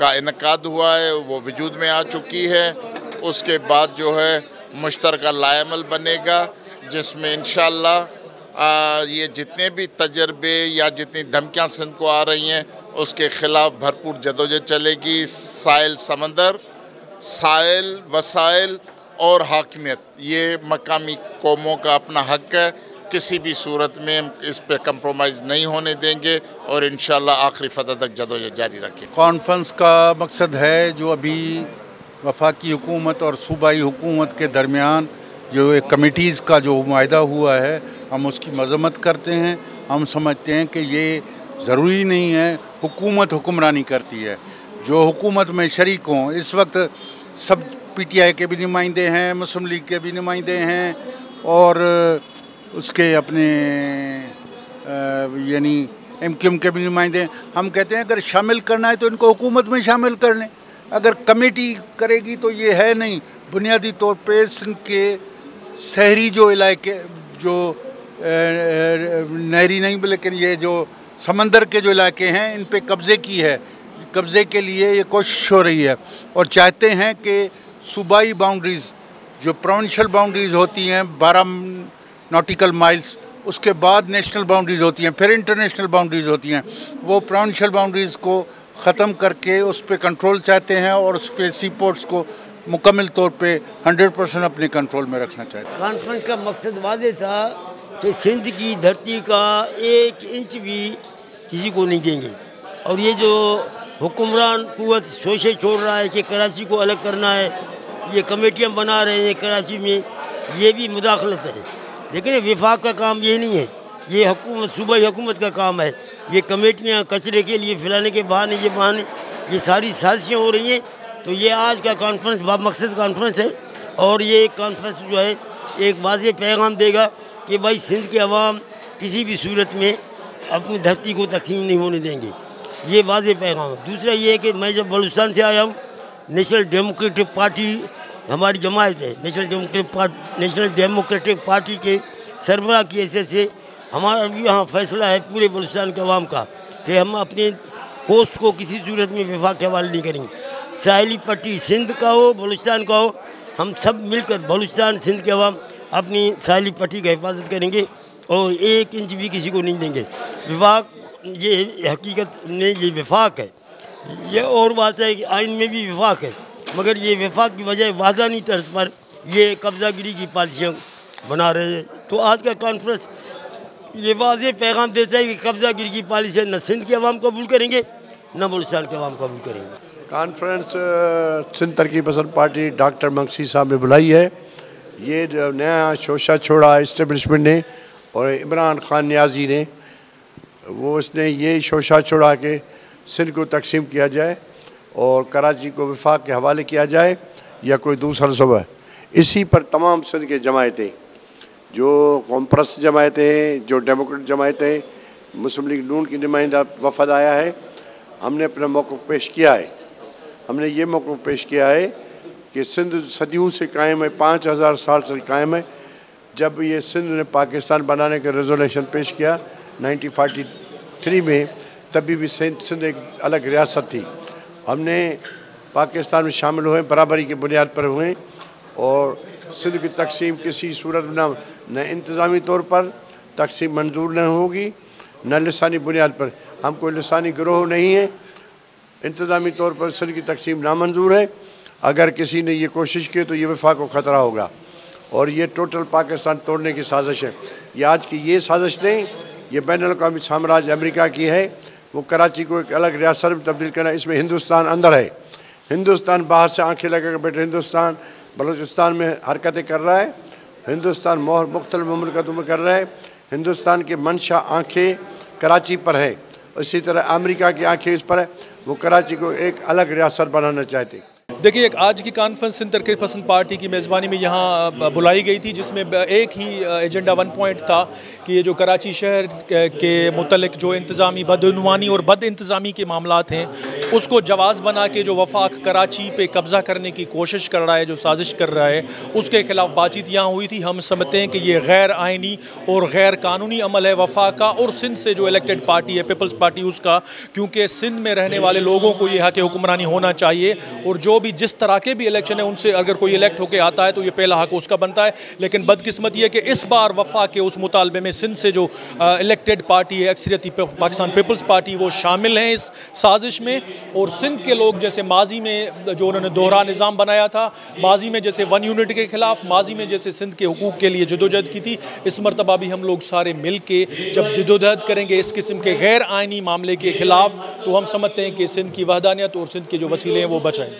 کا انعقاد ہوا ہے وہ وجود میں آ چکی ہے۔ اس کے بعد جو ہے مشترکہ لائحہ عمل بنے گا، جس میں انشاءاللہ یہ جتنے بھی تجربے یا جتنی دھمکیاں سندھ کو آ رہی ہیں اس کے خلاف بھرپور جدوجہد چلے گی۔ ساحل سمندر، ساحل وسائل اور حاکمیت، یہ مقامی قوموں کا اپنا حق ہے، کسی بھی صورت میں ہم اس پہ کمپرومائز نہیں ہونے دیں گے اور انشاءاللہ آخری فتح تک جدوجہد جاری رکھیں گے۔ کانفرنس کا مقصد ہے جو ابھی وفاقی حکومت اور صوبائی حکومت کے درمیان جو ایک کمیٹیز کا جو معاہدہ ہوا ہے، ہم اس کی مذمت کرتے ہیں۔ ہم سمجھتے ہیں کہ یہ ضروری نہیں ہے حکومت حکمرانی کرتی ہے، جو حکومت میں شریک ہوں۔ اس وقت سب پی ٹی آئی کے بھی نمائندے ہیں، مسلم لیگ کے بھی نمائندے ہیں اور اس کے اپنے یعنی ایم کیو ایم کے بھی نمائندے ہیں۔ ہم کہتے ہیں اگر شامل کرنا ہے تو ان کو حکومت میں شامل کر لیں، اگر کمیٹی کرے گی تو یہ ہے نہیں۔ بنیادی طور پہ سندھ کے شہری جو علاقے جو نہری نہیں لیکن یہ جو سمندر کے جو علاقے ہیں ان پہ قبضے کے لیے یہ کوشش ہو رہی ہے اور چاہتے ہیں کہ صوبائی باؤنڈریز جو پروونشل باؤنڈریز ہوتی ہیں 12 ناٹیکل مائلز، اس کے بعد نیشنل باؤنڈریز ہوتی ہیں، پھر انٹرنیشنل باؤنڈریز ہوتی ہیں، وہ پروونشل باؤنڈریز کو ختم کر کے اس پہ کنٹرول چاہتے ہیں اور اس پہ سی پورٹس کو مکمل طور پہ 100% اپنے کنٹرول میں رکھنا چاہتے ہیں۔ کانفرنس کا مقصد واضح تھا کہ سندھ کی دھرتی کا 1 انچ بھی کسی کو نہیں دیں گے، اور یہ جو حکمران قوت سوچے چھوڑ رہا ہے کہ کراچی کو الگ کرنا ہے، یہ کمیٹیاں بنا رہے ہیں کراچی میں، یہ بھی مداخلت ہے۔ لیکن وفاق کا کام یہ نہیں ہے، یہ حکومت صوبائی حکومت کا کام ہے۔ یہ کمیٹیاں کچرے کے لیے پھیلانے کے بہانے یہ ساری سازشیں ہو رہی ہیں۔ تو یہ آج کا کانفرنس مقصد کانفرنس ہے اور یہ کانفرنس جو ہے ایک واضح پیغام دے گا کہ بھائی سندھ کے عوام کسی بھی صورت میں اپنی دھرتی کو تقسیم نہیں ہونے دیں گے، یہ واضح پیغام ہے۔ دوسرا یہ ہے کہ میں جب بلوچستان سے آیا ہوں، نیشنل ڈیموکریٹک پارٹی ہماری جماعت ہے، نیشنل ڈیموکریٹک پارٹی کے سربراہ کی حیثیت سے ہمارا بھی یہاں فیصلہ ہے پورے بلوچستان کے عوام کا کہ ہم اپنے کوسٹ کو کسی صورت میں وفاق کے حوالے نہیں کریں گے۔ ساحلی پٹی سندھ کا ہو، بلوچستان کا ہو، ہم سب مل کر بلوچستان سندھ کے عوام اپنی ساحلی پٹی کا حفاظت کریں گے اور 1 انچ بھی کسی کو نہیں دیں گے۔ وفاق یہ حقیقت میں یہ وفاق ہے، یہ اور بات ہے کہ آئین میں بھی وفاق ہے، مگر یہ وفاق کی وجہ وحدانی طرز پر یہ قبضہ گیری کی پالیسیاں بنا رہے ہیں۔ تو آج کا کانفرنس یہ واضح پیغام دیتا ہے کہ قبضہ گیری کی پالیسیاں نہ سندھ کے عوام قبول کریں گے نہ بلوچستان کے عوام قبول کریں گے۔ کانفرنس سندھ ترقی پسند پارٹی ڈاکٹر منگسی صاحب نے بلائی ہے۔ یہ جو نیا شوشہ چھوڑا اسٹیبلشمنٹ نے اور عمران خان نیازی نے، وہ اس نے یہ شوشہ چھوڑا کہ سندھ کو تقسیم کیا جائے اور کراچی کو وفاق کے حوالے کیا جائے یا کوئی دوسرا صوبہ۔ اسی پر تمام سندھ کے جماعتیں، جو قوم پرست جماعتیں ہیں، جو ڈیموکریٹ جماعتیں، مسلم لیگ نون کی نمائندہ وفد آیا ہے، ہم نے اپنا موقف پیش کیا ہے۔ ہم نے یہ موقف پیش کیا ہے کہ سندھ صدیوں سے قائم ہے، 5000 سال سے قائم ہے۔ جب یہ سندھ نے پاکستان بنانے کا ریزولیشن پیش کیا 1943 میں، تبھی بھی سندھ ایک الگ ریاست تھی۔ ہم نے پاکستان میں شامل ہوئے، برابری کی بنیاد پر ہوئے اور سندھ کی تقسیم کسی صورت میں نہ انتظامی طور پر تقسیم منظور نہ ہوگی نہ لسانی بنیاد پر۔ ہم کوئی لسانی گروہ نہیں ہیں، انتظامی طور پر سندھ کی تقسیم نامنظور ہے۔ اگر کسی نے یہ کوشش کی تو یہ وفاق کو خطرہ ہوگا اور یہ ٹوٹل پاکستان توڑنے کی سازش ہے۔ یہ آج کی یہ سازش نہیں، یہ بین الاقوامی سامراج امریکہ کی ہے۔ وہ کراچی کو ایک الگ ریاست میں تبدیل کرنا، اس میں ہندوستان اندر ہے۔ ہندوستان باہر سے آنکھیں لگا کر بیٹھے، ہندوستان بلوچستان میں حرکتیں کر رہا ہے، ہندوستان مختلف مملکتوں میں کر رہا ہے۔ ہندوستان کے منشا آنکھیں کراچی پر ہے، اسی طرح امریکہ کی آنکھیں اس پر ہے۔ وہ کراچی کو ایک الگ ریاست بنانا چاہتے ہیں۔ دیکھیے، ایک آج کی کانفرنس سندھ ترقی پسند پارٹی کی میزبانی میں یہاں بلائی گئی تھی، جس میں ایک ہی ایجنڈا 1 پوائنٹ تھا کہ کہ یہ جو کراچی شہر کے متعلق جو انتظامی بدعنوانی اور بد انتظامی کے معاملات ہیں اس کو جواز بنا کے جو وفاق کراچی پہ قبضہ کرنے کی کوشش کر رہا ہے، جو سازش کر رہا ہے، اس کے خلاف بات چیت یہاں ہوئی تھی۔ ہم سمجھتے ہیں کہ یہ غیر آئینی اور غیر قانونی عمل ہے وفاق کا، اور سندھ سے جو الیکٹڈ پارٹی ہے پیپلز پارٹی اس کا، کیونکہ سندھ میں رہنے والے لوگوں کو یہ حق حکمرانی ہونا چاہیے، اور جو بھی جس طرح کے بھی الیکشن ہیں ان سے اگر کوئی الیکٹ ہو کے آتا ہے تو یہ پہلا حق اس کا بنتا ہے۔ لیکن بدقسمتی ہے کہ اس بار وفاق کے اس مطالبے میں سندھ سے جو الیکٹڈ پارٹی ہے اکثریتی پاکستان پیپلز پارٹی وہ شامل ہیں اس سازش میں، اور سندھ کے لوگ جیسے ماضی میں جو انہوں نے دوہرا نظام بنایا تھا، ماضی میں جیسے ون یونٹ کے خلاف، ماضی میں جیسے سندھ کے حقوق کے لیے جدوجہد کی تھی، اس مرتبہ بھی ہم لوگ سارے مل کے جب جدوجہد کریں گے اس قسم کے غیر آئینی معاملے کے خلاف تو ہم سمجھتے ہیں کہ سندھ کی وحدانیت اور سندھ کے جو وسیلے ہیں وہ بچائیں۔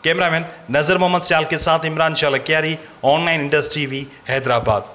کیمرہ مین نظر محمد سیال کے ساتھ Imran Shalkiyari, online Indus TV وی، حیدرآباد۔